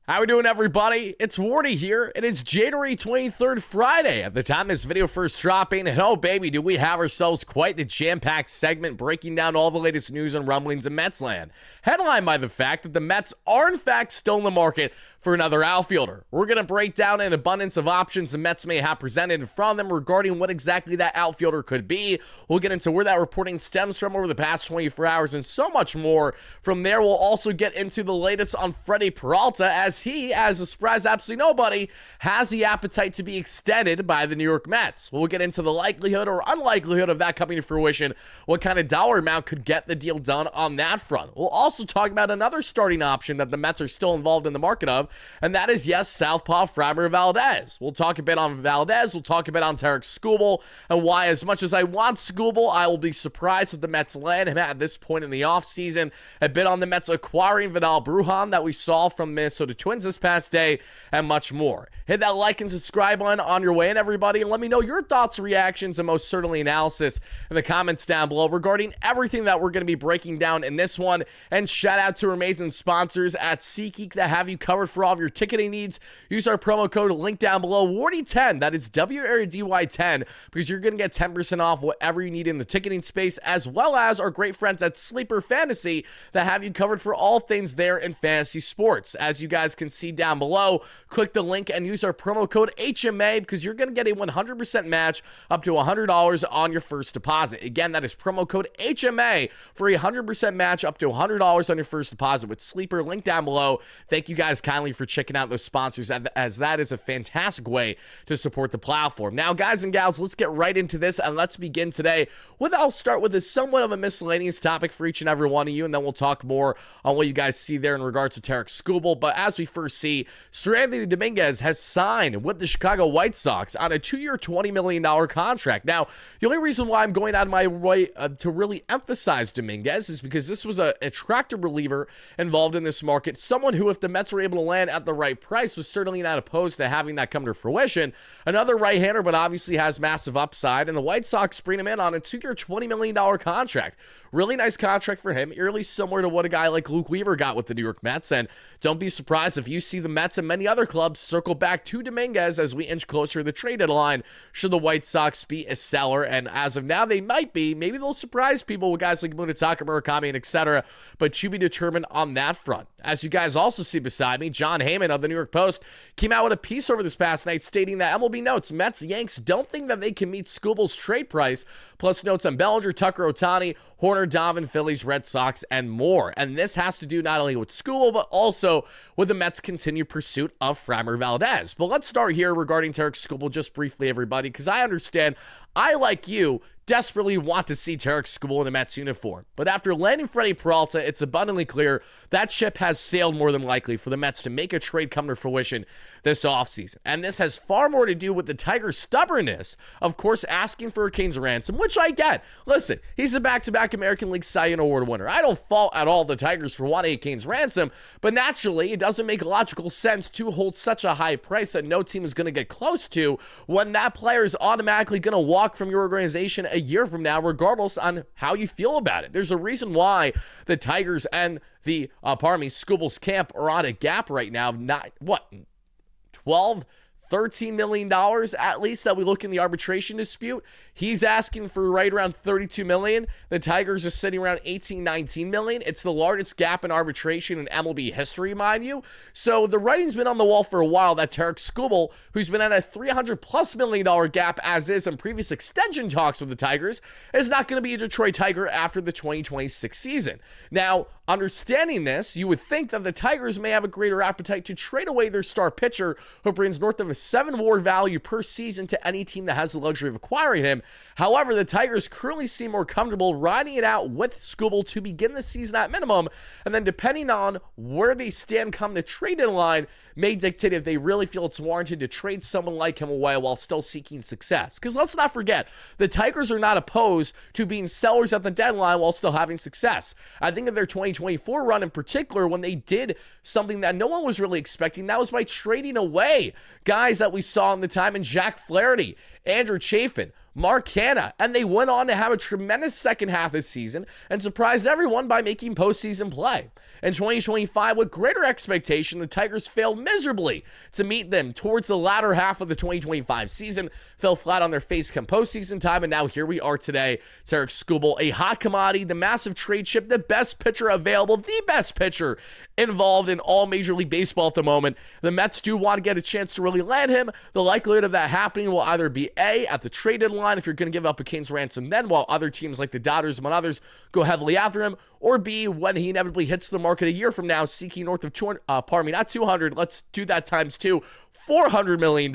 How we doing, everybody? It's Wardy here. It is January 23rd, Friday. At the time this video first dropping, and oh baby, do we have ourselves quite the jam-packed segment breaking down all the latest news and rumblings in Mets land. Headlined by the fact that the Mets are in fact still in the market for another outfielder. We're going to break down an abundance of options the Mets may have presented in front of them regarding what exactly that outfielder could be. We'll get into where that reporting stems from over the past 24 hours and so much more. From there, we'll also get into the latest on Freddy Peralta, as he, as a surprise absolutely nobody, has the appetite to be extended by the New York Mets. We'll get into the likelihood or unlikelihood of that coming to fruition, what kind of dollar amount could get the deal done on that front. We'll also talk about another starting option that the Mets are still involved in the market of, and that is, yes, southpaw Framber Valdez. We'll talk a bit on Valdez, we'll talk a bit on Tarek Skubal, and why, as much as I want Skubal, I will be surprised if the Mets land him at this point in the offseason. A bit on the Mets acquiring Vidal Bruhan that we saw from Minnesota Twins this past day, and much more. Hit that like and subscribe button on your way in, everybody, and let me know your thoughts, reactions, and most certainly analysis in the comments down below regarding everything that we're going to be breaking down in this one. And shout out to our amazing sponsors at SeatGeek that have you covered for all of your ticketing needs. Use our promo code link down below, WARDY10, that is WARDY10, because you're going to get 10% off whatever you need in the ticketing space, as well as our great friends at Sleeper Fantasy that have you covered for all things there in fantasy sports. As you guys can see down below, click the link and use our promo code HMA because you're going to get a 100% match up to $100 on your first deposit. Again, that is promo code HMA for a 100% match up to $100 on your first deposit with Sleeper. Link down below. Thank you guys kindly for checking out those sponsors, as that is a fantastic way to support the platform. Now, guys and gals, let's get right into this, and let's begin today with, I'll start with a somewhat of a miscellaneous topic for each and every one of you, and then we'll talk more on what you guys see there in regards to Tarek Skubal. But as we first see, Anthony Dominguez has signed with the Chicago White Sox on a 2-year, $20 million contract. Now, the only reason why I'm going out of my way to really emphasize Dominguez is because this was a attractive reliever involved in this market, someone who, if the Mets were able to land at the right price, was certainly not opposed to having that come to fruition. Another right-hander, but obviously has massive upside, and the White Sox bring him in on a 2-year, $20 million contract. Really nice contract for him, eerily similar to what a guy like Luke Weaver got with the New York Mets, and don't be surprised if you see the Mets and many other clubs circle back to Dominguez as we inch closer to the trade deadline, should the White Sox be a seller, and as of now, they might be. Maybe they'll surprise people with guys like Munetaka, Murakami, and etc., but to be determined on that front. As you guys also see beside me, John Heyman of the New York Post came out with a piece over this past night stating that MLB notes, Mets, Yanks don't think that they can meet Skubal's trade price, plus notes on Bellinger, Tucker, Ohtani, Horner, Donovan, Phillies, Red Sox, and more. And this has to do not only with Skubal, but also with the Mets' continued pursuit of Framber Valdez. But let's start here regarding Tarek Skubal just briefly, everybody, because I understand I, like you, desperately want to see Tarek Skubal in a Mets uniform. But after landing Freddy Peralta, it's abundantly clear that ship has sailed more than likely for the Mets to make a trade come to fruition this offseason. And this has far more to do with the Tigers' stubbornness, of course, asking for a King's ransom, which I get. Listen, he's a back-to-back American League Cy Young Award winner. I don't fault at all the Tigers for wanting a King's ransom, but naturally, it doesn't make logical sense to hold such a high price that no team is going to get close to when that player is automatically going to walk from your organization a year from now, regardless on how you feel about it. There's a reason why the Tigers and the, Skubal's camp are on a gap right now. Not, what, 12, $13 million at least that we look in the arbitration dispute. He's asking for right around $32 million. The Tigers are sitting around $18, $19 million. It's the largest gap in arbitration in MLB history, mind you. So the writing's been on the wall for a while that Tarek Skubal, who's been at a $300+ million gap as is in previous extension talks with the Tigers, is not going to be a Detroit Tiger after the 2026 season. Now, understanding this, you would think that the Tigers may have a greater appetite to trade away their star pitcher, who brings north of a 7 WAR value per season to any team that has the luxury of acquiring him. However, the Tigers currently seem more comfortable riding it out with Skubal to begin the season at minimum, and then depending on where they stand come the trade deadline, may dictate if they really feel it's warranted to trade someone like him away while still seeking success. Because let's not forget, the Tigers are not opposed to being sellers at the deadline while still having success. I think of their 2024 run in particular, when they did something that no one was really expecting, that was by trading away guys that we saw in the time in Jack Flaherty, Andrew Chafin, Mark Hanna, and they went on to have a tremendous second half this season and surprised everyone by making postseason play. In 2025, with greater expectation, the Tigers failed miserably to meet them towards the latter half of the 2025 season, fell flat on their face come postseason time, and now here we are today. Tarik Skubal, a hot commodity, the massive trade chip, the best pitcher available, the best pitcher involved in all Major League Baseball at the moment. The Mets do want to get a chance to really land him. The likelihood of that happening will either be A, at the trade deadline if you're going to give up a King's ransom then, while other teams like the Dodgers, among others, go heavily after him, or B, when he inevitably hits the market a year from now, seeking north of 200, not 200, let's do that times two, $400 million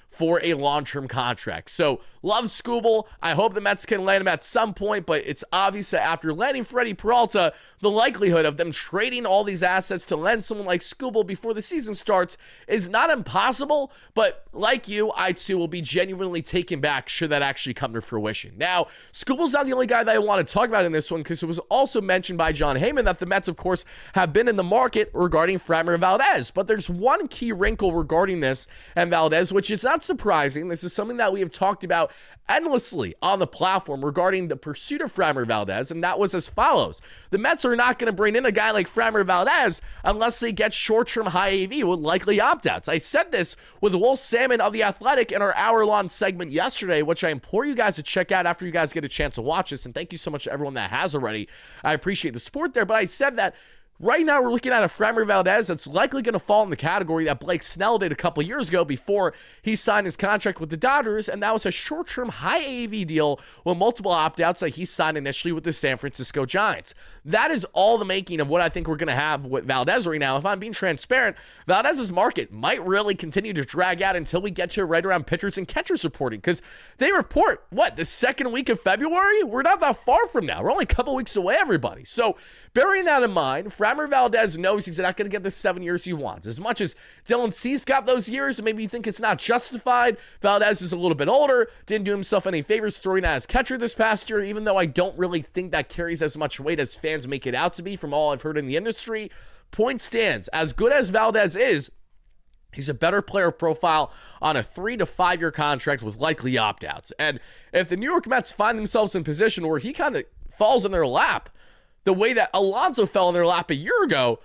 for a long-term contract. So, love Skubal. I hope the Mets can land him at some point, but it's obvious that after landing Freddy Peralta, the likelihood of them trading all these assets to land someone like Skubal before the season starts is not impossible, but like you, I too will be genuinely taken back should that actually come to fruition. Now, Skubal's not the only guy that I want to talk about in this one, because it was also mentioned by John Heyman that the Mets, of course, have been in the market regarding Framber Valdez, but there's one key wrinkle regarding this and Valdez, which is not surprising. This is something that we have talked about endlessly on the platform regarding the pursuit of Framber Valdez, and that was as follows. The Mets are not going to bring in a guy like Framber Valdez unless they get short-term high AV with likely opt-outs. I said this with Will Salmon of The Athletic in our hour-long segment yesterday, which I implore you guys to check out after you guys get a chance to watch this, and thank you so much to everyone that has already. I appreciate the support there, but I said that right now, we're looking at a Framber Valdez that's likely going to fall in the category that Blake Snell did a couple years ago before he signed his contract with the Dodgers, and that was a short-term high AAV deal with multiple opt-outs that he signed initially with the San Francisco Giants. That is all the making of what I think we're going to have with Valdez right now. If I'm being transparent, Valdez's market might really continue to drag out until we get to right around pitchers and catchers reporting, because they report, the second week of February? We're not that far from now. We're only a couple weeks away, everybody. So, bearing that in mind, Framber Valdez knows he's not going to get the 7 years he wants. As much as Dylan Cease got those years, and maybe you think it's not justified, Valdez is a little bit older, didn't do himself any favors throwing out as catcher this past year, even though I don't really think that carries as much weight as fans make it out to be from all I've heard in the industry. Point stands, as good as Valdez is, he's a better player profile on a 3 to 5 year contract with likely opt-outs. And if the New York Mets find themselves in position where he kind of falls in their lap, the way that Alonso fell in their lap a year ago,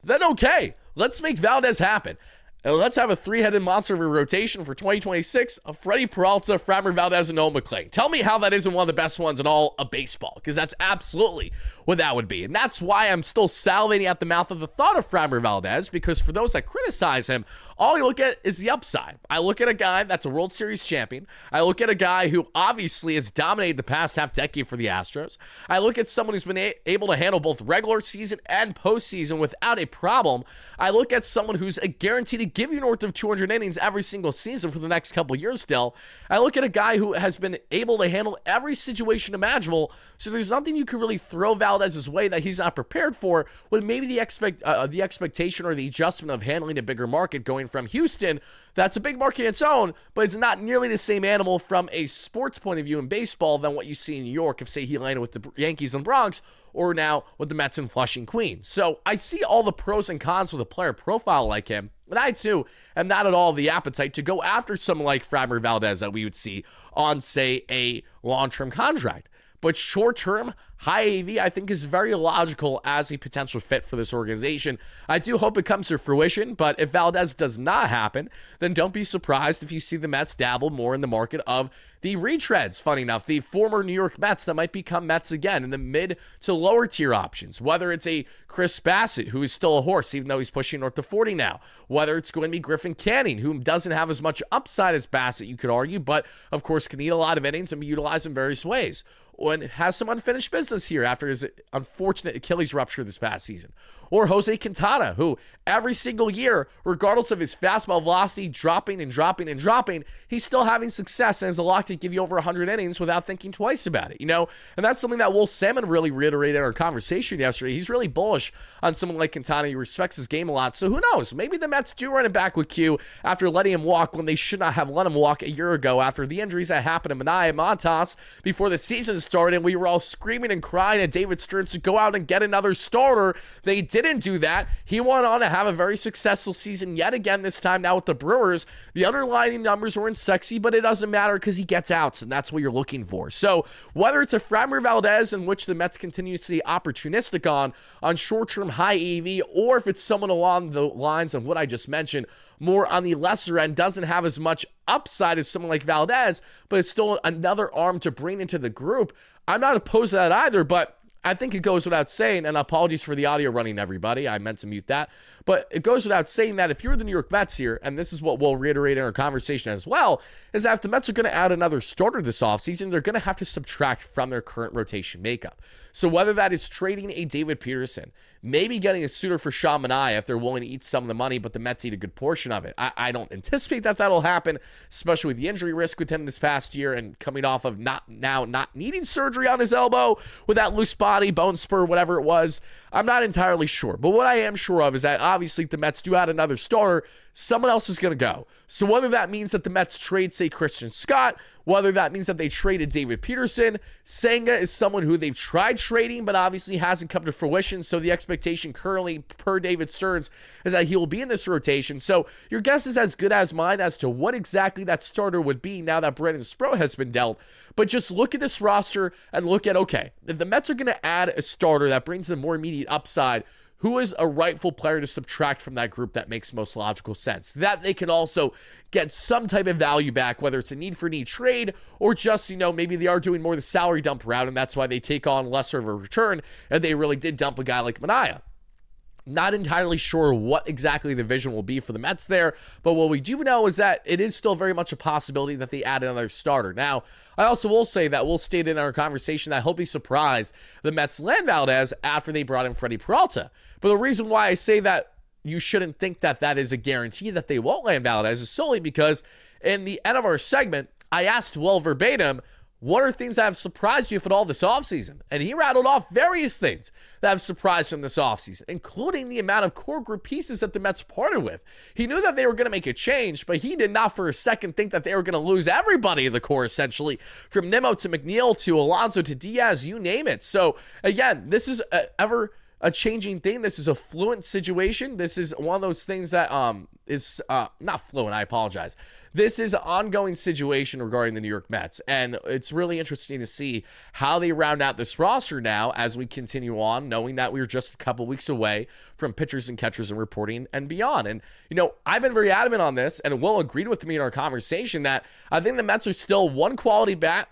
then okay, let's make Valdez happen. And let's have a three-headed monster of a rotation for 2026 of Freddy Peralta, Framber Valdez, and Noel McClain. Tell me how that isn't one of the best ones in all of baseball, because that's absolutely what that would be. And that's why I'm still salivating at the mouth of the thought of Framber Valdez, because for those that criticize him, all you look at is the upside. I look at a guy that's a World Series champion. I look at a guy who obviously has dominated the past half decade for the Astros. I look at someone who's been able to handle both regular season and postseason without a problem. I look at someone who's a guaranteed to give you north of 200 innings every single season for the next couple years still. I look at a guy who has been able to handle every situation imaginable, so there's nothing you can really throw Valdez's way that he's not prepared for, with maybe the expectation or the adjustment of handling a bigger market going from Houston. That's a big market in its own, but it's not nearly the same animal from a sports point of view in baseball than what you see in New York if, say, he landed with the Yankees and Bronx, or now with the Mets and Flushing Queens. So I see all the pros and cons with a player profile like him, but I, too, am not at all the appetite to go after someone like Framber Valdez that we would see on, say, a long-term contract. But short-term, high AV, I think, is very logical as a potential fit for this organization. I do hope it comes to fruition, but if Valdez does not happen, then don't be surprised if you see the Mets dabble more in the market of the retreads, funny enough, the former New York Mets that might become Mets again in the mid to lower tier options, whether it's a Chris Bassett, who is still a horse, even though he's pushing north to 40 now, whether it's going to be Griffin Canning, who doesn't have as much upside as Bassett, you could argue, but of course can eat a lot of innings and be utilized in various ways, and has some unfinished business here after his unfortunate Achilles rupture this past season. Or Jose Quintana, who every single year, regardless of his fastball velocity dropping and dropping and dropping, he's still having success and is a lock to give you over 100 innings without thinking twice about it, And that's something that Will Salmon really reiterated in our conversation yesterday. He's really bullish on someone like Quintana. He respects his game a lot. So who knows? Maybe the Mets do run it back with Q after letting him walk when they should not have let him walk a year ago after the injuries that happened to Manaea Montas before the season started. We were all screaming and crying at David Stearns to go out and get another starter. They didn't do that. He went on to have a very successful season yet again, this time now with the Brewers. The underlying numbers weren't sexy, but it doesn't matter because he gets outs, and that's what you're looking for. So whether it's a Framber Valdez, in which the Mets continue to be opportunistic on short-term high EV, or if it's someone along the lines of what I just mentioned, more on the lesser end, doesn't have as much upside as someone like Valdez, but it's still another arm to bring into the group, I'm not opposed to that either, but I think it goes without saying, and apologies for the audio running, everybody. I meant to mute that. But it goes without saying that if you're the New York Mets here, and this is what we'll reiterate in our conversation as well, is that if the Mets are going to add another starter this offseason, they're going to have to subtract from their current rotation makeup. So whether that is trading a David Peterson, maybe getting a suitor for Sean Manaea if they're willing to eat some of the money, but the Mets eat a good portion of it. I don't anticipate that that'll happen, especially with the injury risk with him this past year and coming off of not needing surgery on his elbow with that loose body, bone spur, whatever it was. I'm not entirely sure. But what I am sure of is that obviously if the Mets do add another starter, someone else is going to go. So whether that means that the Mets trade, say, Christian Scott, whether that means that they traded David Peterson, Senga is someone who they've tried trading, but obviously hasn't come to fruition. So the expectation currently, per David Stearns, is that he will be in this rotation. So your guess is as good as mine as to what exactly that starter would be now that Brandon Sproat has been dealt. But just look at this roster and look at, okay, if the Mets are going to add a starter that brings them more immediate upside, who is a rightful player to subtract from that group that makes most logical sense? That they can also get some type of value back, whether it's a need-for-need trade or just, maybe they are doing more the salary dump route, and that's why they take on lesser of a return, and they really did dump a guy like Manaea. Not entirely sure what exactly the vision will be for the Mets there, but what we do know is that it is still very much a possibility that they add another starter. Now, I also will say that we'll state in our conversation that he'll be surprised the Mets land Valdez after they brought in Freddy Peralta. But the reason why I say that you shouldn't think that that is a guarantee that they won't land Valdez is solely because in the end of our segment, I asked Will verbatim, what are things that have surprised you, if at all, this offseason? And he rattled off various things that have surprised him this offseason, including the amount of core group pieces that the Mets parted with. He knew that they were going to make a change, but he did not for a second think that they were going to lose everybody in the core, essentially, from Nimmo to McNeil to Alonso to Diaz, you name it. So, again, this is a changing thing. This is a fluent situation. This is one of those things that is not fluent, I apologize. This is an ongoing situation regarding the New York Mets, and it's really interesting to see how they round out this roster now as we continue on, knowing that we're just a couple weeks away from pitchers and catchers and reporting and beyond. And, I've been very adamant on this, and Will agreed with me in our conversation that I think the Mets are still one quality bat,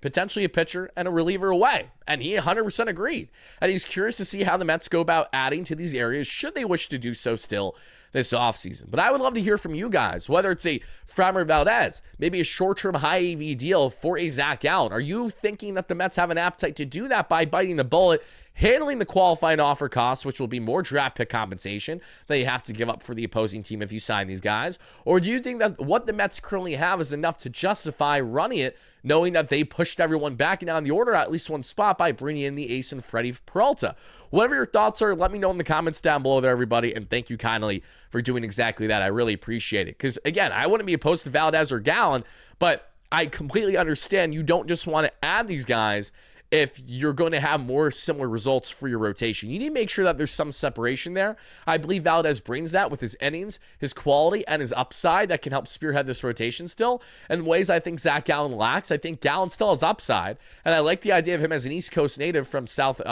potentially a pitcher, and a reliever away. And he 100% agreed. And he's curious to see how the Mets go about adding to these areas should they wish to do so still this offseason. But I would love to hear from you guys, whether it's a Framber Valdez, maybe a short-term high EV deal for a Zach Allen. Are you thinking that the Mets have an appetite to do that by biting the bullet, handling the qualifying offer costs, which will be more draft pick compensation that you have to give up for the opposing team if you sign these guys? Or do you think that what the Mets currently have is enough to justify running it, knowing that they pushed everyone back down the order at least one spot by bringing in the ace and Freddy Peralta? Whatever your thoughts are, let me know in the comments down below there, everybody, and thank you kindly for doing exactly that. I really appreciate it. Because, again, I wouldn't be opposed to Valdez or Gallen, but I completely understand you don't just want to add these guys if you're going to have more similar results for your rotation. You need to make sure that there's some separation there. I believe Valdez brings that with his innings, his quality, and his upside that can help spearhead this rotation still in ways I think Zach Gallen lacks. I think Gallen still has upside, and I like the idea of him as an East Coast native from South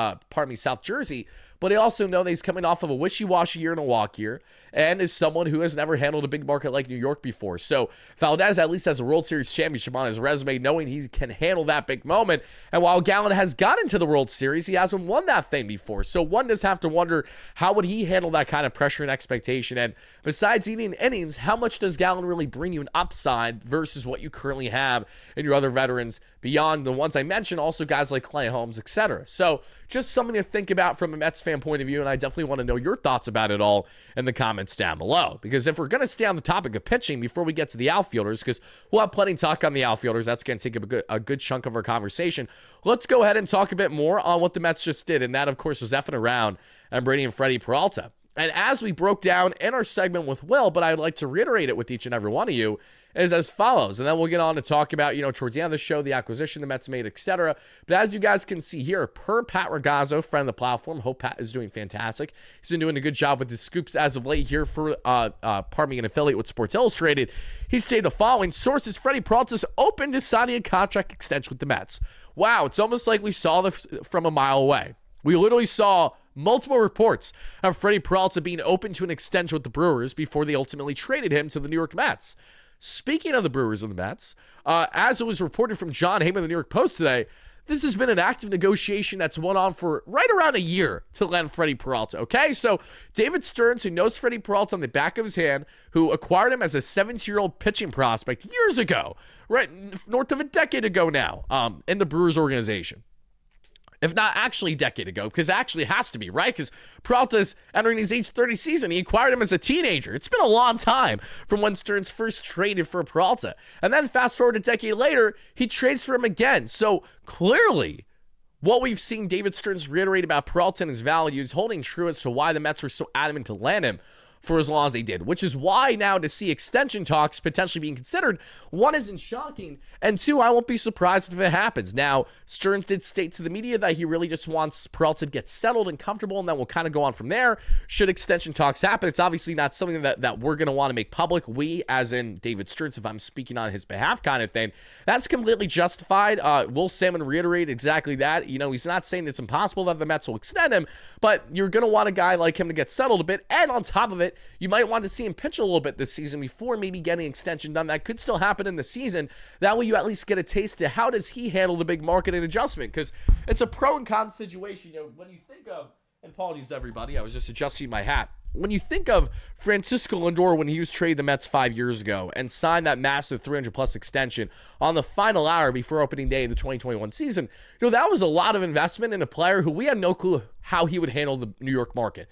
Jersey, but I also know that he's coming off of a wishy-washy year and a walk year, and is someone who has never handled a big market like New York before. So Valdez at least has a World Series championship on his resume, knowing he can handle that big moment. And while Gallen has gotten to the World Series, he hasn't won that thing before. So one does have to wonder, how would he handle that kind of pressure and expectation? And besides eating innings, how much does Gallen really bring you an upside versus what you currently have in your other veterans beyond the ones I mentioned, also guys like Clay Holmes, etc. So just something to think about from a Mets fan point of view, and I definitely want to know your thoughts about it all in the comments down below. Because if we're going to stay on the topic of pitching before we get to the outfielders, because we'll have plenty of talk on the outfielders, that's going to take a good chunk of our conversation, let's go ahead and talk a bit more on what the Mets just did, and that, of course, was effing around and bringing in Freddy Peralta. And as we broke down in our segment with Will, but I'd like to reiterate it with each and every one of you, is as follows. And then we'll get on to talk about, towards the end of the show, the acquisition the Mets made, etc. But as you guys can see here, per Pat Ragazzo, friend of the platform, hope Pat is doing fantastic. He's been doing a good job with his scoops as of late here for, an affiliate with Sports Illustrated. He stated the following: sources, Freddy Peralta's open to signing a contract extension with the Mets. Wow, it's almost like we saw this from a mile away. We literally saw multiple reports of Freddy Peralta being open to an extension with the Brewers before they ultimately traded him to the New York Mets. Speaking of the Brewers and the Mets, as it was reported from John Heyman of the New York Post today, this has been an active negotiation that's went on for right around a year to land Freddy Peralta, okay? So David Stearns, who knows Freddy Peralta on the back of his hand, who acquired him as a 17-year-old pitching prospect years ago, right, north of a decade ago now, in the Brewers organization. If not actually a decade ago, because it actually has to be, right? Because Peralta's entering his age 30 season. He acquired him as a teenager. It's been a long time from when Stearns first traded for Peralta. And then fast forward a decade later, he trades for him again. So clearly, what we've seen David Stearns reiterate about Peralta and his value is holding true as to why the Mets were so adamant to land him for as long as they did, which is why now to see extension talks potentially being considered, one, isn't shocking, and two, I won't be surprised if it happens. Now, Stearns did state to the media that he really just wants Peralta to get settled and comfortable, and then we'll kind of go on from there should extension talks happen. It's obviously not something that we're going to want to make public. We, as in David Stearns, if I'm speaking on his behalf kind of thing, that's completely justified. Will Salmon reiterate exactly that. He's not saying it's impossible that the Mets will extend him, but you're going to want a guy like him to get settled a bit, and on top of it, you might want to see him pitch a little bit this season before maybe getting an extension done. That could still happen in the season. That way you at least get a taste of how does he handle the big market and adjustment, because it's a pro and con situation. When you think of, and apologies everybody, I was just adjusting my hat. When you think of Francisco Lindor when he was traded the Mets 5 years ago and signed that massive 300-plus extension on the final hour before opening day of the 2021 season, that was a lot of investment in a player who we had no clue how he would handle the New York market.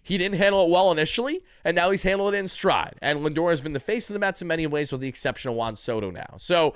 He didn't handle it well initially, and now he's handled it in stride. And Lindor has been the face of the Mets in many ways, with the exception of Juan Soto now. So,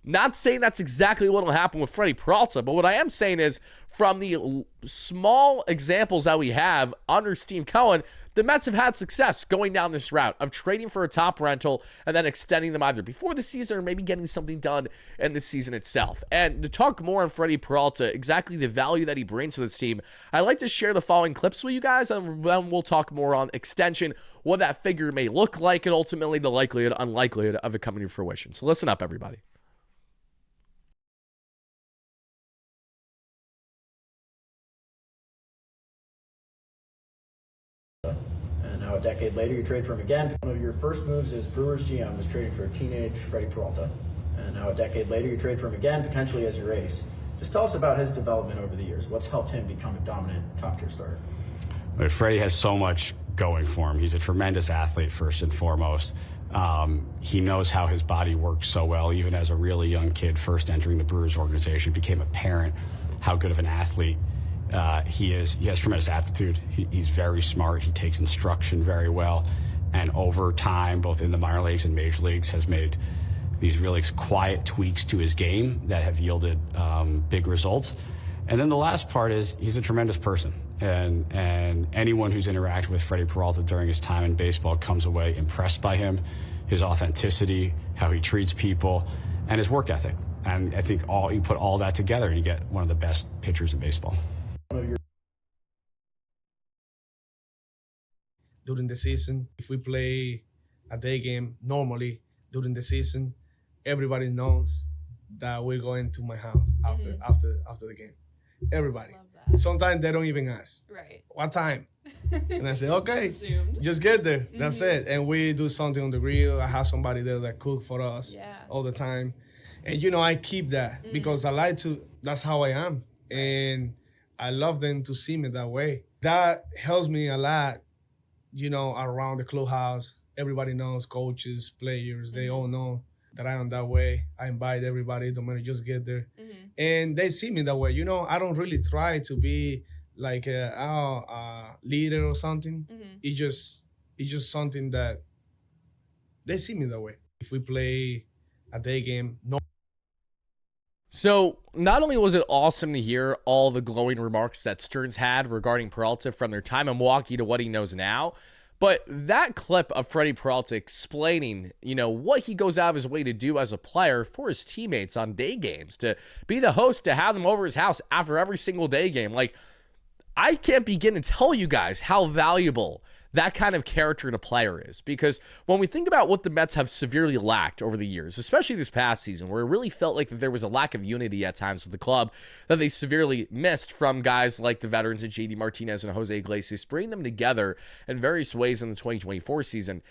not saying that's exactly what will happen with Freddy Peralta, but what I am saying is, from the small examples that we have under Steve Cohen, the Mets have had success going down this route of trading for a top rental and then extending them either before the season or maybe getting something done in the season itself. And to talk more on Freddy Peralta, exactly the value that he brings to this team, I'd like to share the following clips with you guys, and then we'll talk more on extension, what that figure may look like, and ultimately the likelihood, unlikelihood of it coming to fruition. So listen up, everybody. Now a decade later, you trade for him again. One of your first moves as Brewers GM was trading for a teenage Freddy Peralta. And now a decade later, you trade for him again, potentially as your ace. Just tell us about his development over the years. What's helped him become a dominant top-tier starter? Freddie has so much going for him. He's a tremendous athlete, first and foremost. He knows how his body works so well. Even as a really young kid, first entering the Brewers organization, became apparent how good of an athlete he is. He has tremendous aptitude. He's very smart. He takes instruction very well. And over time, both in the minor leagues and major leagues, has made these really quiet tweaks to his game that have yielded big results. And then the last part is he's a tremendous person. And anyone who's interacted with Freddy Peralta during his time in baseball comes away impressed by him, his authenticity, how he treats people, and his work ethic. And I think you put all that together and you get one of the best pitchers in baseball. During the season, if we play a day game normally during the season, everybody knows that we're going to my house after the game. Everybody. Sometimes they don't even ask. Right. What time? And I say, okay, just get there. That's it. And we do something on the grill. I have somebody there that cook for us all the time. And, I keep that because I like to, that's how I am. And I love them to see me that way. That helps me a lot, around the clubhouse. Everybody knows, coaches, players, they all know that I am that way. I invite everybody, don't matter, just get there. And they see me that way. I don't really try to be like a leader or something. It's just something that they see me that way. If we play a day game, no. So, not only was it awesome to hear all the glowing remarks that Stearns had regarding Peralta from their time in Milwaukee to what he knows now, but that clip of Freddy Peralta explaining, what he goes out of his way to do as a player for his teammates on day games, to be the host, to have them over his house after every single day game. Like, I can't begin to tell you guys how valuable that kind of character in a player is, because when we think about what the Mets have severely lacked over the years, especially this past season, where it really felt like that there was a lack of unity at times with the club that they severely missed from guys like the veterans of JD Martinez and Jose Iglesias, bringing them together in various ways in the 2024 season.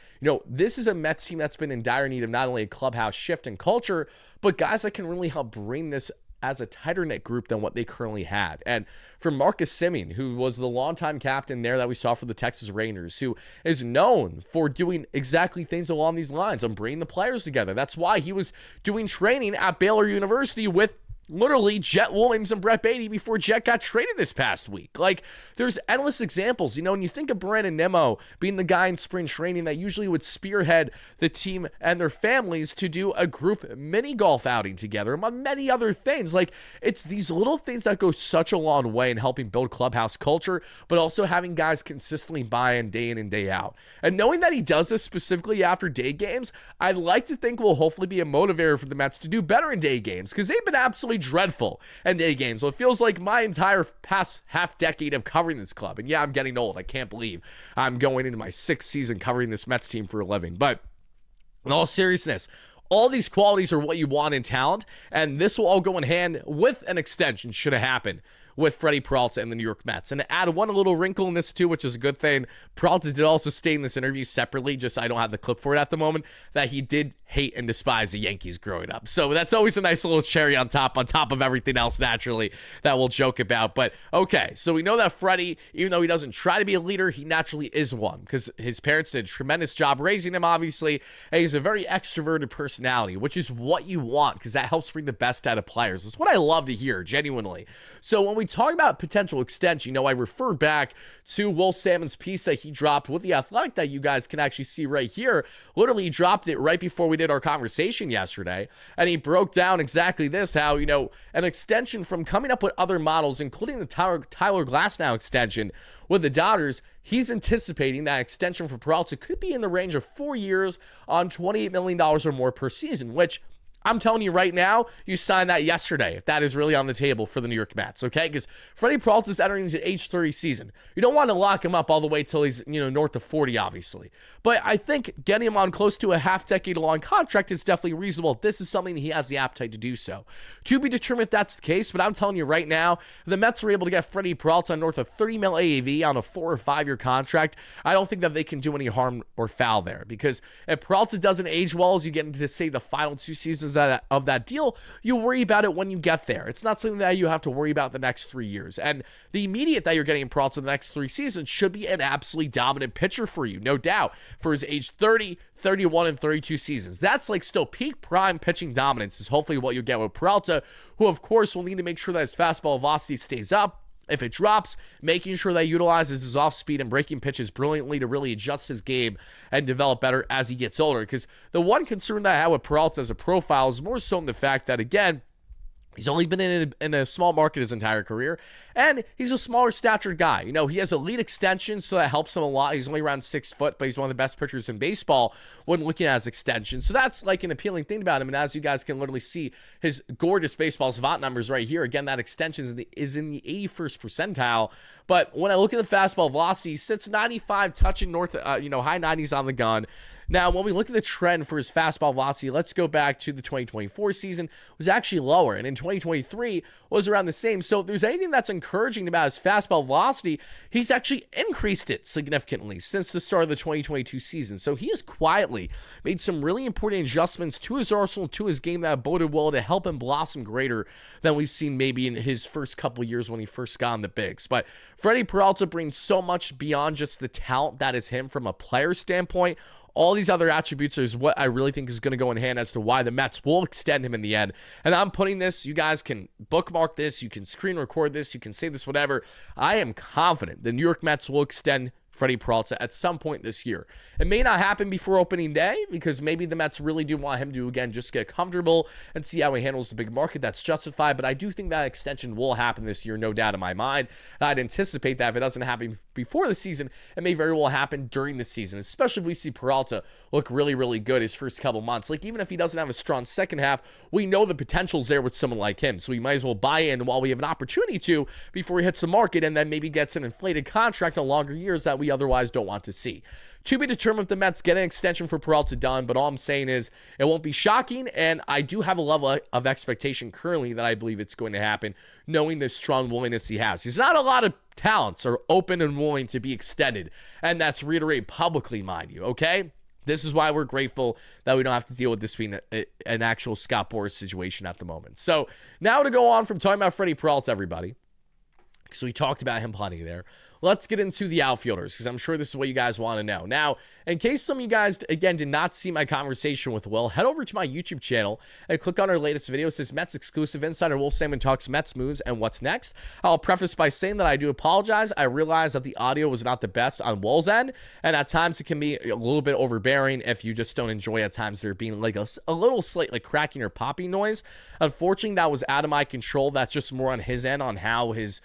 This is a Mets team that's been in dire need of not only a clubhouse shift in culture, but guys that can really help bring this as a tighter-knit group than what they currently had. And for Marcus Semien, who was the longtime captain there that we saw for the Texas Rangers, who is known for doing exactly things along these lines, on bringing the players together. That's why he was doing training at Baylor University with literally Jet Williams and Brett Beatty before Jet got traded this past week. Like, there's endless examples, when you think of Brandon Nimmo being the guy in spring training that usually would spearhead the team and their families to do a group mini golf outing together, among many other things. Like, it's these little things that go such a long way in helping build clubhouse culture, but also having guys consistently buy in and day out. And knowing that he does this specifically after day games, I'd like to think will hopefully be a motivator for the Mets to do better in day games, because they've been absolutely dreadful in day games. Well, it feels like my entire past half decade of covering this club. And yeah, I'm getting old. I can't believe I'm going into my 6th season covering this Mets team for a living. But in all seriousness, all these qualities are what you want in talent, and this will all go in hand with an extension should it happen with Freddy Peralta and the New York Mets. And to add one little wrinkle in this too, which is a good thing, Peralta did also state in this interview separately, just I don't have the clip for it at the moment, that he did hate and despise the Yankees growing up. So that's always a nice little cherry on top of everything else naturally that we'll joke about. But okay, so we know that Freddy, even though he doesn't try to be a leader, he naturally is one, because his parents did a tremendous job raising him, obviously, and he's a very extroverted personality, which is what you want, because that helps bring the best out of players. It's what I love to hear, genuinely. So when we talk about potential extension, I refer back to Will Salmon's piece that he dropped with The Athletic that you guys can actually see right here. Literally, he dropped it right before we did our conversation yesterday, and he broke down exactly this, how, an extension from coming up with other models, including the Tyler Glasnow extension with the Dodgers, he's anticipating that extension for Peralta could be in the range of 4 years on $28 million or more per season, which I'm telling you right now, you signed that yesterday if that is really on the table for the New York Mets, okay? Because Freddy Peralta is entering his age 30 season. You don't want to lock him up all the way till he's, north of 40, obviously. But I think getting him on close to a half-decade-long contract is definitely reasonable. This is something he has the appetite to do so. To be determined if that's the case, but I'm telling you right now, if the Mets are able to get Freddy Peralta north of 30 mil AAV on a 4 or 5 year contract, I don't think that they can do any harm or foul there. Because if Peralta doesn't age well as you get into, say, the final 2 seasons of that deal, you worry about it when you get there. It's not something that you have to worry about the next 3 years. And the immediate that you're getting in Peralta the next 3 seasons should be an absolutely dominant pitcher for you, no doubt, for his age 30, 31, and 32 seasons. That's like still peak prime pitching dominance is hopefully what you get with Peralta, who of course will need to make sure that his fastball velocity stays up. If it drops, making sure that he utilizes his off-speed and breaking pitches brilliantly to really adjust his game and develop better as he gets older. Because the one concern that I have with Peralta as a profile is more so in the fact that, again, he's only been in a small market his entire career, and he's a smaller statured guy. He has elite extension, so that helps him a lot. He's only around 6 foot, but he's one of the best pitchers in baseball when looking at his extension. So that's like an appealing thing about him. And as you guys can literally see, his gorgeous baseball savant numbers right here. Again, that extension is in the 81st percentile. But when I look at the fastball velocity, he sits 95, touching high 90s on the gun. Now, when we look at the trend for his fastball velocity, let's go back to the 2024 season, it was actually lower. And in 2023, was around the same. So if there's anything that's encouraging about his fastball velocity, he's actually increased it significantly since the start of the 2022 season. So he has quietly made some really important adjustments to his arsenal, to his game that boded well to help him blossom greater than we've seen maybe in his first couple years when he first got in the bigs. But Freddy Peralta brings so much beyond just the talent that is him from a player standpoint. All these other attributes is what I really think is going to go in hand as to why the Mets will extend him in the end. And I'm putting this, you guys can bookmark this, you can screen record this, you can say this, whatever. I am confident the New York Mets will extend Freddy Peralta at some point this year. It may not happen before opening day because maybe the Mets really do want him to, again, just get comfortable and see how he handles the big market. That's justified, but I do think that extension will happen this year, no doubt in my mind. I'd anticipate that if it doesn't happen before the season, it may very well happen during the season, especially if we see Peralta look really, really good his first couple months. Like, even if he doesn't have a strong second half, we know the potential's there with someone like him, so we might as well buy in while we have an opportunity to before he hits the market and then maybe gets an inflated contract on longer years that we otherwise don't want to see. To be determined if the Mets get an extension for Peralta done, but all I'm saying is it won't be shocking, and I do have a level of expectation currently that I believe it's going to happen, knowing the strong willingness he has. He's not a lot of talents are open and willing to be extended, and that's reiterated publicly, mind you, okay? This is why we're grateful that we don't have to deal with this being an actual Scott Boras situation at the moment. So now to go on from talking about Freddy Peralta, everybody, because we talked about him plenty there. Let's get into the outfielders, because I'm sure this is what you guys want to know. Now, in case some of you guys, again, did not see my conversation with Will, head over to my YouTube channel and click on our latest video. It says Mets Exclusive Insider Will Sammon Talks Mets Moves and What's Next. I'll preface by saying that I do apologize. I realize that the audio was not the best on Will's end, and at times it can be a little bit overbearing if you just don't enjoy at times there being like a little slight like cracking or popping noise. Unfortunately, that was out of my control. That's just more on his end on how his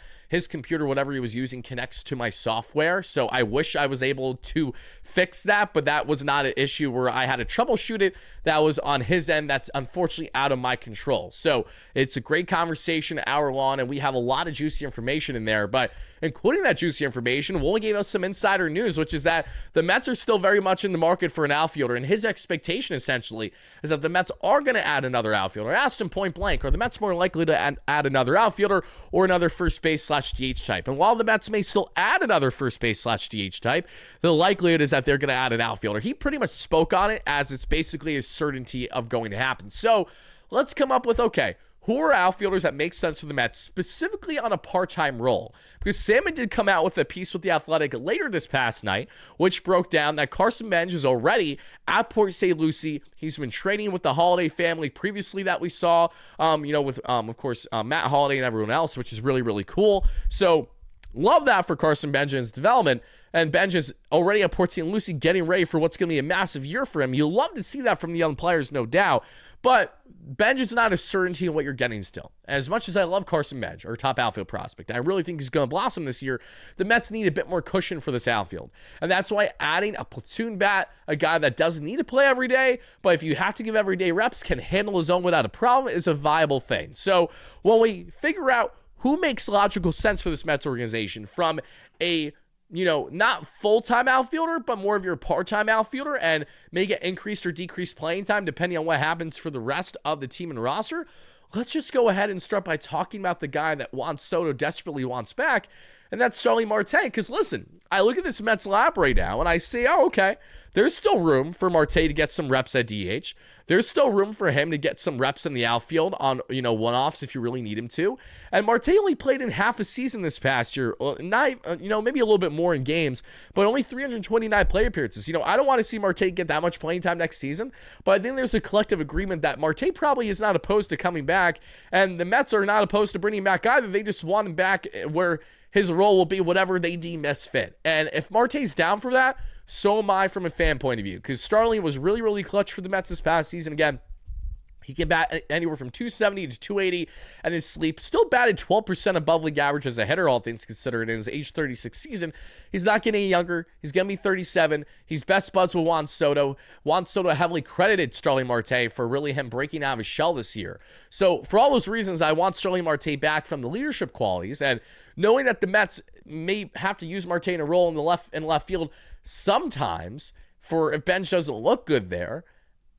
computer, whatever he was using, connects to my software. So I wish I was able to fix that, but that was not an issue where I had to troubleshoot it. That was on his end. That's unfortunately out of my control. So it's a great conversation, hour long, and we have a lot of juicy information in there, but including that juicy information, Will gave us some insider news, which is that the Mets are still very much in the market for an outfielder, and his expectation essentially is that the Mets are going to add another outfielder. I asked him point blank, are the Mets more likely to add another outfielder or another first base / DH type? And while the Mets may still add another first base / DH type, the likelihood is that they're going to add an outfielder. He pretty much spoke on it as it's basically a certainty of going to happen. So let's come up with, okay, who are outfielders that make sense for the Mets, specifically on a part-time role? Because Salmon did come out with a piece with The Athletic later this past night, which broke down that Carson Bench is already at Port St. Lucie. He's been training with the Holiday family previously that we saw, with, of course, Matt Holiday and everyone else, which is really, really cool. So love that for Carson Bench and his development. And Bench is already at Port St. Lucie getting ready for what's going to be a massive year for him. You'll love to see that from the young players, no doubt. But Bench is not a certainty in what you're getting still. As much as I love Carson Bench, our top outfield prospect, I really think he's going to blossom this year. The Mets need a bit more cushion for this outfield. And that's why adding a platoon bat, a guy that doesn't need to play every day, but if you have to give everyday reps, can handle his own without a problem, is a viable thing. So when we figure out who makes logical sense for this Mets organization from a not full-time outfielder, but more of your part-time outfielder, and may get increased or decreased playing time depending on what happens for the rest of the team and roster, let's just go ahead and start by talking about the guy that Juan Soto desperately wants back, and that's Starling Marte. Because listen, I look at this Mets lap right now, and I say, oh, okay, there's still room for Marte to get some reps at DH. There's still room for him to get some reps in the outfield on, one-offs if you really need him to. And Marte only played in half a season this past year, maybe a little bit more in games, but only 329 play appearances. I don't want to see Marte get that much playing time next season, but I think there's a collective agreement that Marte probably is not opposed to coming back, and the Mets are not opposed to bringing him back either. They just want him back where his role will be whatever they deem best fit. And if Marte's down for that, so am I from a fan point of view, because Starling was really, really clutch for the Mets this past season. Again, he can bat anywhere from 270 to 280 and his sleep. Still batted 12% above league average as a hitter, all things considered, in his age 36 season. He's not getting any younger. He's going to be 37. He's best buds with Juan Soto. Juan Soto heavily credited Starling Marte for really him breaking out of his shell this year. So for all those reasons, I want Starling Marte back from the leadership qualities. And knowing that the Mets may have to use Marte in a role in left field sometimes for if Bench doesn't look good there,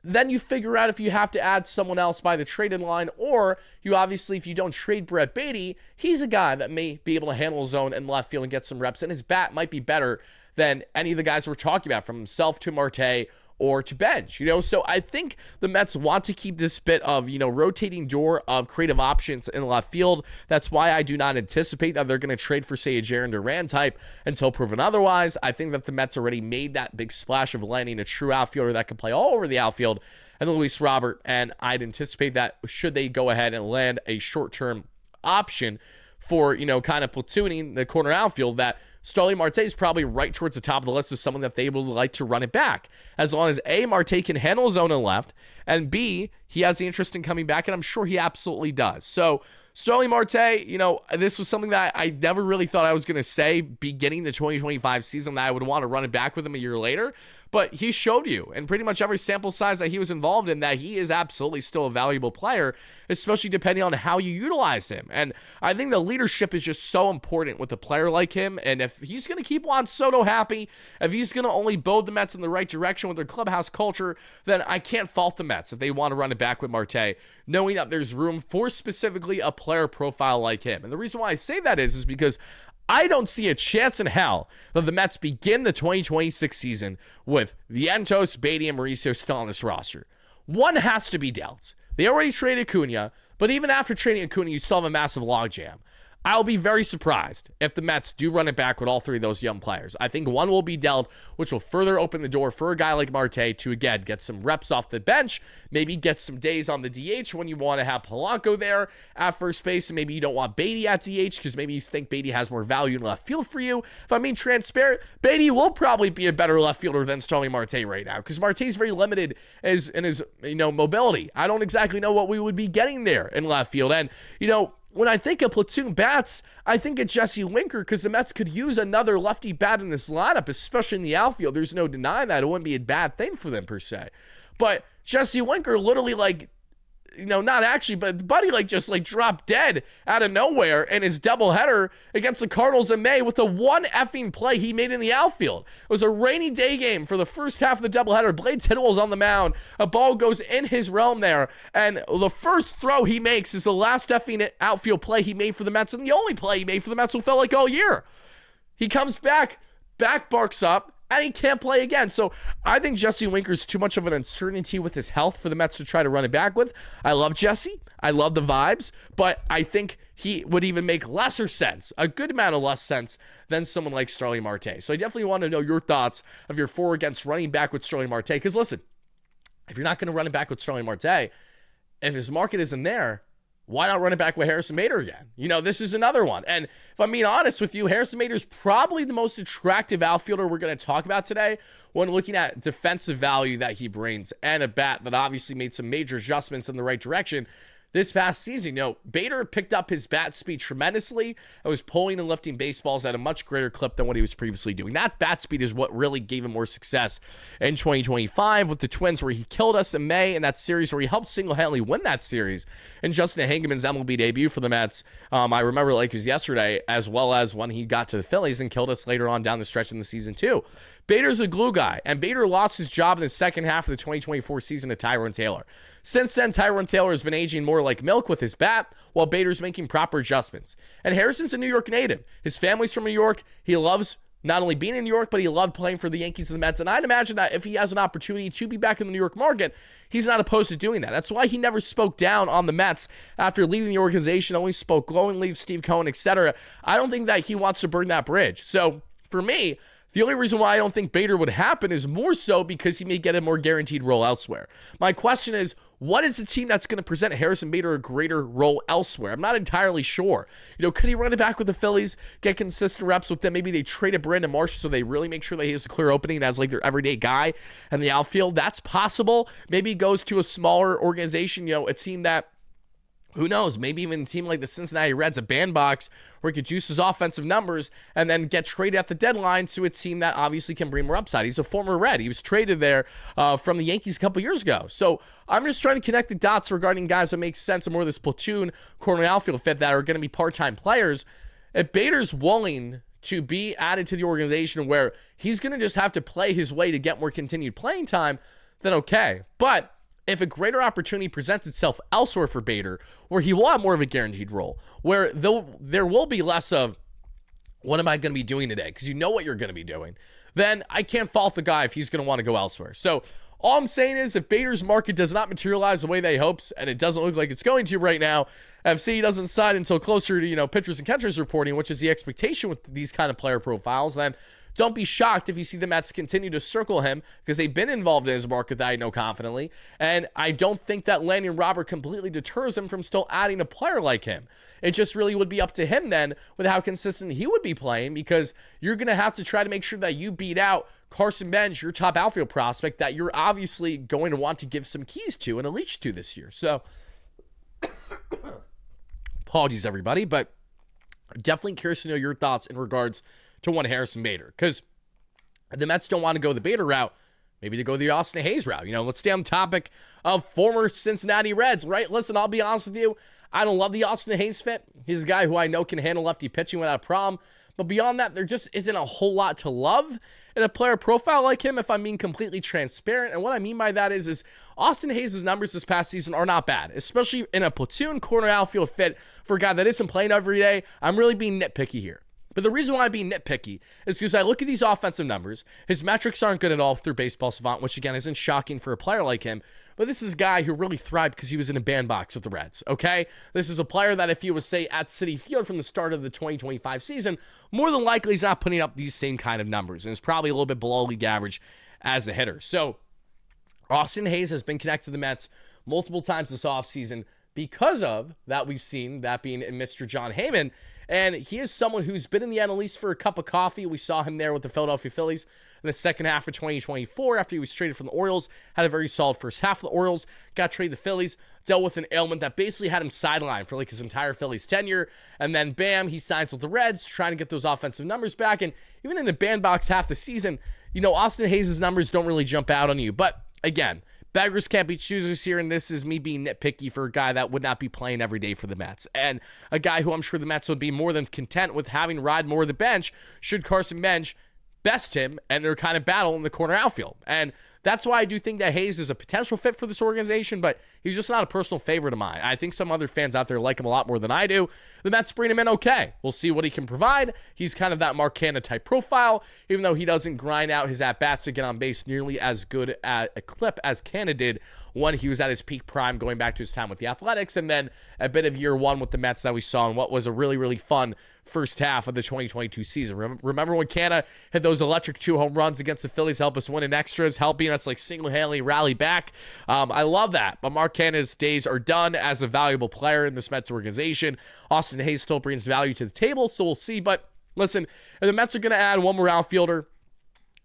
then you figure out if you have to add someone else by the trade line, or you obviously, if you don't trade Brett Beatty, he's a guy that may be able to handle his own in left field and get some reps, and his bat might be better than any of the guys we're talking about, from himself to Marte or to Bench, So I think the Mets want to keep this bit of, rotating door of creative options in left field. That's why I do not anticipate that they're going to trade for, say, a Jaron Duran type until proven otherwise. I think that the Mets already made that big splash of landing a true outfielder that can play all over the outfield, and Luis Robert, and I'd anticipate that should they go ahead and land a short-term option for, kind of platooning the corner outfield, that Starling Marte is probably right towards the top of the list as someone that they would like to run it back. As long as A, Marte can handle his own on left, and B, he has the interest in coming back, and I'm sure he absolutely does. So Starling Marte, this was something that I never really thought I was going to say beginning the 2025 season, that I would want to run it back with him a year later. But he showed you, and pretty much every sample size that he was involved in, that he is absolutely still a valuable player, especially depending on how you utilize him. And I think the leadership is just so important with a player like him. And if he's going to keep Juan Soto happy, if he's going to only bode the Mets in the right direction with their clubhouse culture, then I can't fault the Mets if they want to run it back with Marte, knowing that there's room for specifically a player profile like him. And the reason why I say that is because I don't see a chance in hell that the Mets begin the 2026 season with Vientos, Beatty, and Mauricio still on this roster. One has to be dealt. They already traded Acuna, but even after trading Acuna, you still have a massive logjam. I'll be very surprised if the Mets do run it back with all three of those young players. I think one will be dealt, which will further open the door for a guy like Marte to, again, get some reps off the bench, maybe get some days on the DH when you want to have Polanco there at first base, and maybe you don't want Beatty at DH because maybe you think Beatty has more value in left field for you. If I'm being transparent, Beatty will probably be a better left fielder than Starling Marte right now because Marte is very limited in his mobility. I don't exactly know what we would be getting there in left field. And, when I think of platoon bats, I think of Jesse Winker because the Mets could use another lefty bat in this lineup, especially in the outfield. There's no denying that. It wouldn't be a bad thing for them per se. But Jesse Winker literally not actually, but Buddy just dropped dead out of nowhere in his doubleheader against the Cardinals in May with the one effing play he made in the outfield. It was a rainy day game for the first half of the doubleheader. Blades Hiddle was on the mound. A ball goes in his realm there, and the first throw he makes is the last effing outfield play he made for the Mets, and the only play he made for the Mets will feel like all year. He comes back barks up, and he can't play again. So I think Jesse Winker's too much of an uncertainty with his health for the Mets to try to run it back with. I love Jesse. I love the vibes, but I think he would even make lesser sense, a good amount of less sense than someone like Starling Marte. So I definitely want to know your thoughts of your for against running back with Starling Marte. Because listen, if you're not going to run it back with Starling Marte, if his market isn't there, why not run it back with Harrison Bader again? This is another one. And if I'm being honest with you, Harrison Bader is probably the most attractive outfielder we're going to talk about today when looking at defensive value that he brings and a bat that obviously made some major adjustments in the right direction this past season. Bader picked up his bat speed tremendously and was pulling and lifting baseballs at a much greater clip than what he was previously doing. That bat speed is what really gave him more success in 2025 with the Twins, where he killed us in May in that series, where he helped single-handedly win that series. And Justin Hengeman's MLB debut for the Mets, I remember like it was yesterday, as well as when he got to the Phillies and killed us later on down the stretch in the season too. Bader's a glue guy, and Bader lost his job in the second half of the 2024 season to Tyrone Taylor. Since then, Tyrone Taylor has been aging more like milk with his bat, while Bader's making proper adjustments. And Harrison's a New York native. His family's from New York. He loves not only being in New York, but he loved playing for the Yankees and the Mets. And I'd imagine that if he has an opportunity to be back in the New York market, he's not opposed to doing that. That's why he never spoke down on the Mets after leaving the organization, only spoke glowingly of Steve Cohen, etc. I don't think that he wants to burn that bridge. So for me, the only reason why I don't think Bader would happen is more so because he may get a more guaranteed role elsewhere. My question is, what is the team that's going to present Harrison Bader a greater role elsewhere? I'm not entirely sure. Could he run it back with the Phillies, get consistent reps with them? Maybe they trade a Brandon Marsh so they really make sure that he has a clear opening as like their everyday guy in the outfield. That's possible. Maybe he goes to a smaller organization, a team that, who knows, maybe even a team like the Cincinnati Reds, a bandbox where he could juice his offensive numbers and then get traded at the deadline to a team that obviously can bring more upside. He's a former Red. He was traded there from the Yankees a couple years ago. So I'm just trying to connect the dots regarding guys that make sense and more of this platoon corner outfield fit that are going to be part-time players. If Bader's willing to be added to the organization where he's going to just have to play his way to get more continued playing time, then okay. But if a greater opportunity presents itself elsewhere for Bader, where he will have more of a guaranteed role, where there will be less of, what am I going to be doing today? Because you know what you're going to be doing. Then I can't fault the guy if he's going to want to go elsewhere. So all I'm saying is if Bader's market does not materialize the way that he hopes, and it doesn't look like it's going to right now, FC doesn't sign until closer to, pitchers and catchers reporting, which is the expectation with these kind of player profiles, then don't be shocked if you see the Mets continue to circle him because they've been involved in his market that I know confidently. And I don't think that landing Robert completely deters him from still adding a player like him. It just really would be up to him then with how consistent he would be playing, because you're going to have to try to make sure that you beat out Carson Bench, your top outfield prospect that you're obviously going to want to give some keys to and a leash to this year. So, apologies everybody, but definitely curious to know your thoughts in regards to one Harrison Bader, because the Mets don't want to go the Bader route. Maybe to go the Austin Hayes route. Let's stay on the topic of former Cincinnati Reds, right? Listen, I'll be honest with you. I don't love the Austin Hayes fit. He's a guy who I know can handle lefty pitching without a problem. But beyond that, there just isn't a whole lot to love in a player profile like him, if I'm being completely transparent. And what I mean by that is Austin Hayes' numbers this past season are not bad, especially in a platoon corner outfield fit for a guy that isn't playing every day. I'm really being nitpicky here. But the reason why I'm being nitpicky is because I look at these offensive numbers. His metrics aren't good at all through Baseball Savant, which again isn't shocking for a player like him. But this is a guy who really thrived because he was in a bandbox with the Reds, okay? This is a player that if he was, say, at Citi Field from the start of the 2025 season, more than likely he's not putting up these same kind of numbers. And it's probably a little bit below league average as a hitter. So Austin Hayes has been connected to the Mets multiple times this offseason because of that we've seen, that being Mr. John Heyman. And he is someone who's been in the NL East for a cup of coffee. We saw him there with the Philadelphia Phillies in the second half of 2024 after he was traded from the Orioles. Had a very solid first half of the Orioles. Got traded to the Phillies. Dealt with an ailment that basically had him sidelined for like his entire Phillies tenure. And then, bam, he signs with the Reds, trying to get those offensive numbers back. And even in the bandbox half the season, Austin Hayes' numbers don't really jump out on you. But, again, beggars can't be choosers here, and this is me being nitpicky for a guy that would not be playing every day for the Mets. And a guy who I'm sure the Mets would be more than content with having ride more of the bench should Carson Bench best him and they're kind of battle in the corner outfield. And that's why I do think that Hayes is a potential fit for this organization, but he's just not a personal favorite of mine. I think some other fans out there like him a lot more than I do. The Mets bring him in okay. We'll see what he can provide. He's kind of that Mark Canha type profile, even though he doesn't grind out his at-bats to get on base nearly as good at a clip as Canha did when he was at his peak prime going back to his time with the Athletics, and then a bit of year one with the Mets that we saw in what was a really, really fun first half of the 2022 season. Remember when Canha hit those electric 2 home runs against the Phillies, help us win in extras, helping us like single-handedly rally back? I love that, but Mark Canha's days are done as a valuable player in this Mets organization. Austin Hayes still brings value to the table, so we'll see. But listen, if the Mets are going to add one more outfielder,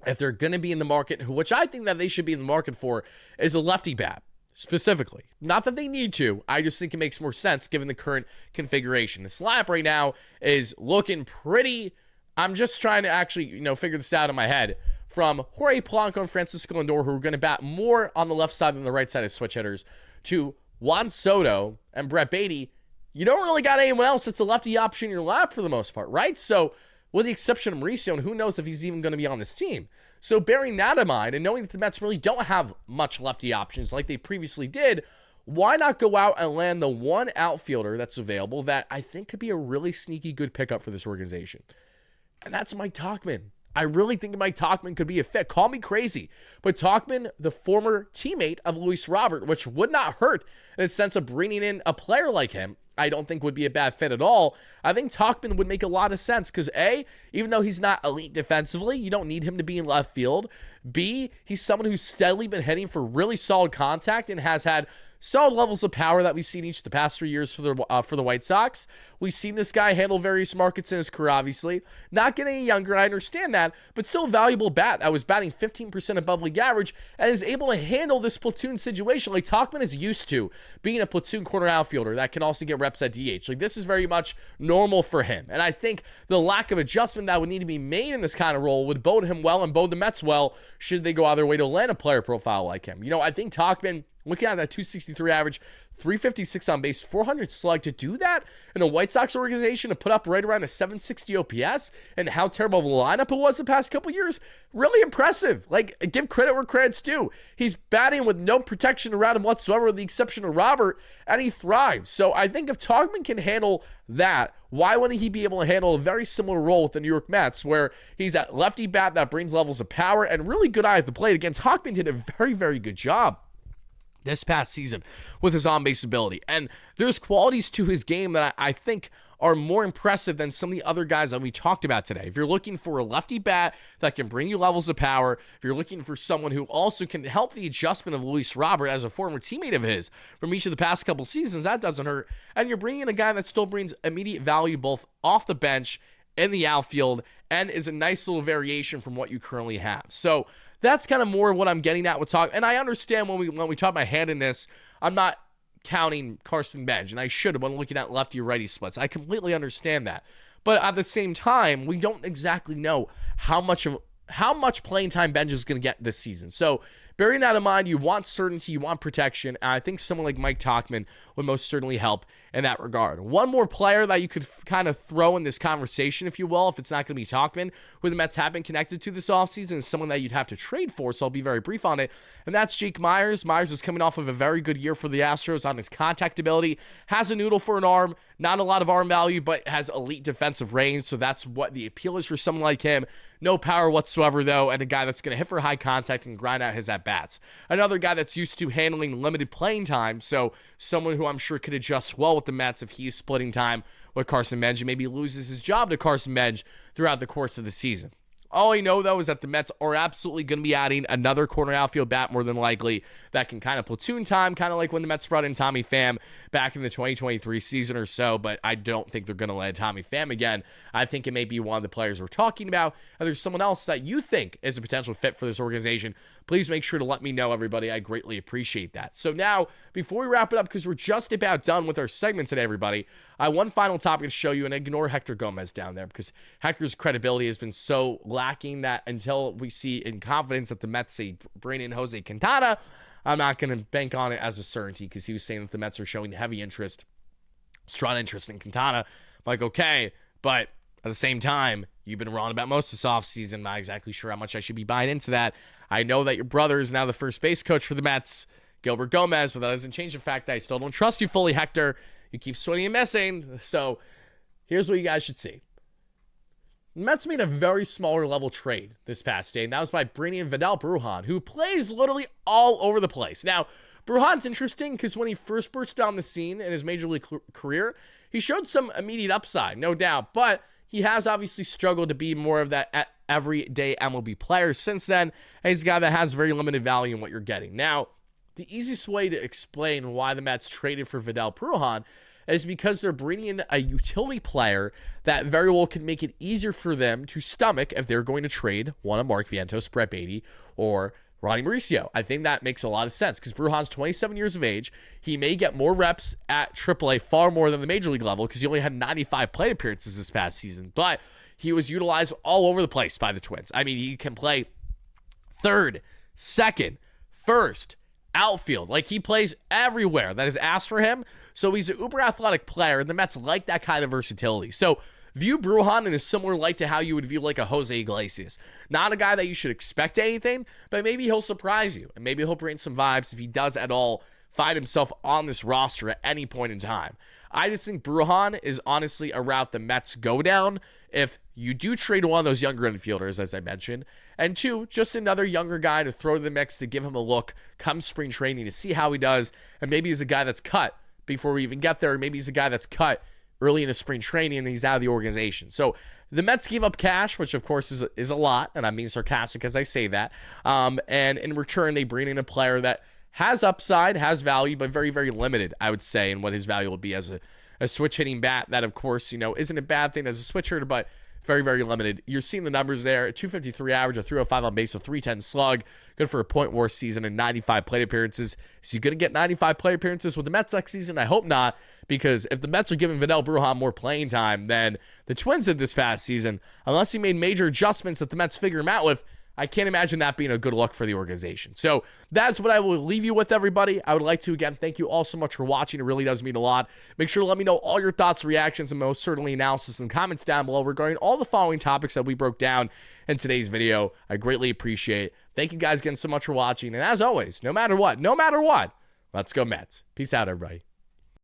if they're going to be in the market, which I think that they should be in the market for, is a lefty bat. Specifically. Not that they need to. I just think it makes more sense given the current configuration. The slap right now is looking pretty. I'm just trying to actually, figure this out in my head. From Jorge Polanco and Francisco Lindor, who are going to bat more on the left side than the right side as switch hitters, to Juan Soto and Brett Beatty, you don't really got anyone else that's a lefty option in your lap for the most part, right? So, with the exception of Mauricio, and who knows if he's even going to be on this team. So bearing that in mind, and knowing that the Mets really don't have much lefty options like they previously did, why not go out and land the one outfielder that's available that I think could be a really sneaky good pickup for this organization? And that's Mike Tauchman. I really think Mike Tauchman could be a fit. Call me crazy, but Tauchman, the former teammate of Luis Robert, which would not hurt in the sense of bringing in a player like him, I don't think would be a bad fit at all. I think Tauchman would make a lot of sense because A, even though he's not elite defensively, you don't need him to be in left field. B, he's someone who's steadily been hitting for really solid contact and has had solid levels of power that we've seen each of the past 3 years for the White Sox. We've seen this guy handle various markets in his career, obviously. Not getting any younger, I understand that, but still a valuable bat that was batting 15% above league average and is able to handle this platoon situation like Tauchman is used to, being a platoon corner outfielder that can also get reps at DH. Like, this is very much normal for him. And I think the lack of adjustment that would need to be made in this kind of role would bode him well and bode the Mets well should they go out of their way to land a player profile like him. I think Tauchman, looking at that 263 average, 356 on base, 400 slug, to do that in a White Sox organization, to put up right around a 760 OPS, and how terrible of a lineup it was the past couple years, really impressive. Like, give credit where credit's due. He's batting with no protection around him whatsoever, with the exception of Robert, and he thrives. So I think if Tauchman can handle that, why wouldn't he be able to handle a very similar role with the New York Mets, where he's that lefty bat that brings levels of power and really good eye at the plate? Again, Tauchman did a very, very good job this past season with his on-base ability. And there's qualities to his game that I think are more impressive than some of the other guys that we talked about today. If you're looking for a lefty bat that can bring you levels of power, if you're looking for someone who also can help the adjustment of Luis Robert as a former teammate of his from each of the past couple seasons, that doesn't hurt. And you're bringing in a guy that still brings immediate value both off the bench, in the outfield, and is a nice little variation from what you currently have. So that's kind of more what I'm getting at with talk. And I understand when we talk about handedness, I'm not counting Carson Bench, and I should when looking at lefty or righty splits. I completely understand that. But at the same time, we don't exactly know how much playing time Bench is going to get this season. So bearing that in mind, you want certainty, you want protection, and I think someone like Mike Tauchman would most certainly help in that regard. One more player that you could kind of throw in this conversation, if you will, if it's not going to be Tauchman, who the Mets have been connected to this offseason, is someone that you'd have to trade for, so I'll be very brief on it, and that's Jake Myers. Myers is coming off of a very good year for the Astros on his contact ability, has a noodle for an arm, not a lot of arm value, but has elite defensive range, so that's what the appeal is for someone like him. No power whatsoever, though, and a guy that's going to hit for high contact and grind out his at-bats. Another guy that's used to handling limited playing time, so someone who I'm sure could adjust well with the Mets if he's splitting time with Carson Bench and maybe loses his job to Carson Bench throughout the course of the season. All I know, though, is that the Mets are absolutely going to be adding another corner outfield bat more than likely that can kind of platoon time, kind of like when the Mets brought in Tommy Pham back in the 2023 season or so, but I don't think they're going to land Tommy Pham again. I think it may be one of the players we're talking about, and there's someone else that you think is a potential fit for this organization. Please make sure to let me know, everybody. I greatly appreciate that. So now, before we wrap it up, because we're just about done with our segment today, everybody, I have one final topic to show you, and ignore Hector Gomez down there, because Hector's credibility has been so lacking that until we see in confidence that the Mets say bring in Jose Quintana, I'm not going to bank on it as a certainty, because he was saying that the Mets are showing heavy interest, strong interest in Quintana. I'm like, okay, but at the same time, you've been wrong about most of this offseason. Not exactly sure how much I should be buying into that. I know that your brother is now the first base coach for the Mets, Gilbert Gomez, but that doesn't change the fact that I still don't trust you fully, Hector. You keep swinging and missing. So here's what you guys should see. The Mets made a very smaller level trade this past day, and that was by bringing in Vidal Brujan, who plays literally all over the place. Now, Brujan's interesting because when he first burst on the scene in his major league career, he showed some immediate upside, no doubt, but he has obviously struggled to be more of that everyday MLB player since then, and he's a guy that has very limited value in what you're getting. Now, the easiest way to explain why the Mets traded for Vidal Brujan is because they're bringing in a utility player that very well can make it easier for them to stomach if they're going to trade one of Mark Vientos, Brett Beatty, or Ronnie Mauricio. I think that makes a lot of sense because Brujan's 27 years of age. He may get more reps at AAA, far more than the major league level, because he only had 95 plate appearances this past season, but he was utilized all over the place by the Twins. I mean, he can play third, second, first, outfield. Like, he plays everywhere that is asked for him. So he's an uber athletic player, and the Mets like that kind of versatility. So view Brujan in a similar light to how you would view like a Jose Iglesias. Not a guy that you should expect anything, but maybe he'll surprise you, and maybe he'll bring some vibes if he does at all find himself on this roster at any point in time. I just think Brujan is honestly a route the Mets go down if you do trade one of those younger infielders, as I mentioned, and two, just another younger guy to throw to the mix to give him a look come spring training to see how he does, and maybe he's a guy that's cut before we even get there, or maybe he's a guy that's cut early into spring training and he's out of the organization. So the Mets gave up cash, which of course is a lot, and I'm being sarcastic as I say that, and in return they bring in a player that has upside, has value, but very, very limited, I would say, in what his value will be as a switch-hitting bat. That, of course, isn't a bad thing as a switch hitter, but very, very limited. You're seeing the numbers there. A 253 average, a 305 on base, a 310 slug. Good for a point war season and 95 plate appearances. So you're going to get 95 plate appearances with the Mets next season? I hope not, because if the Mets are giving Vidal Brujan more playing time than the Twins did this past season, unless he made major adjustments that the Mets figure him out with, I can't imagine that being a good look for the organization. So that's what I will leave you with, everybody. I would like to, again, thank you all so much for watching. It really does mean a lot. Make sure to let me know all your thoughts, reactions, and most certainly analysis and comments down below regarding all the following topics that we broke down in today's video. I greatly appreciate it. Thank you guys again so much for watching. And as always, no matter what, let's go Mets. Peace out, everybody.